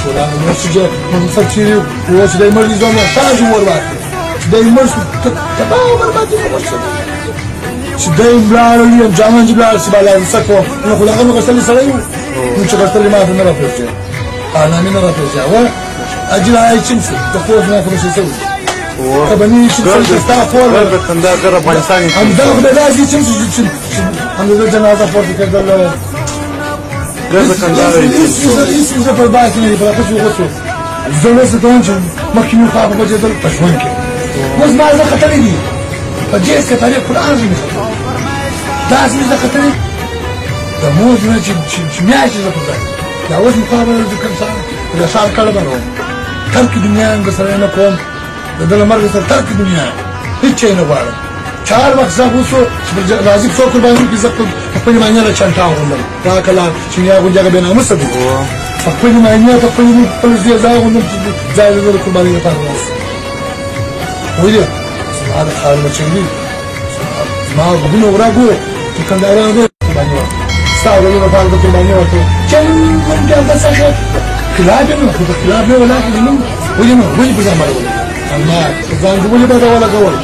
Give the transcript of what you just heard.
ولا مسجد من فكري وش ده يمر يزوم تاج ورباط ده يمر تباو برباط المسجد ده يبلع اليوم جامن جبلع سبالة سكوا نقول أنا قصدي سريو مش قصدي ما في نرى فيها أنا من نرى فيها و أجل هاي شمسي تقول ما في شيء سوي كبني شمسي تستعفور بخندق قرب إنسان أم ده خد ده شيء شمسي أم ده جنازة فوق كذا لا اسم زفر بايك اللي بلاقيش وغسل الزول ستونش مكينو خاف بجدل بشوانك بس ما إذا قتلني فجيت كتاريخ القرآن زمي لازم إذا قتلني ده مو زمان شمياش إذا قتلني ده وش مقابل ذكر صار إذا صار كلامه ترك الدنيا انقصرنا قوم ده مرة ترك الدنيا هيك شيء نبغى चार वक्त साबुसो राजीव सो कुर्बानी की जब अपनी मायने ला चंटा होंगे राकला चिनिया को जगह बेना मत सब अपनी मायने तो अपनी पुलिस दिया जाए उन्हें जाए तो कुर्बानी का पास वही है हमारे हाल में चंगी माँ गुन हो रहा है कि कंधारा में कुर्बानी हो सारे लोग बाहर तो कुर्बानी होते चंग मन के अंदर से खिलाफ में खुद खिलाफ में वाला कि नहीं वही में वही बुझा मारो अल्लाह जान को बोले पता वाला कौन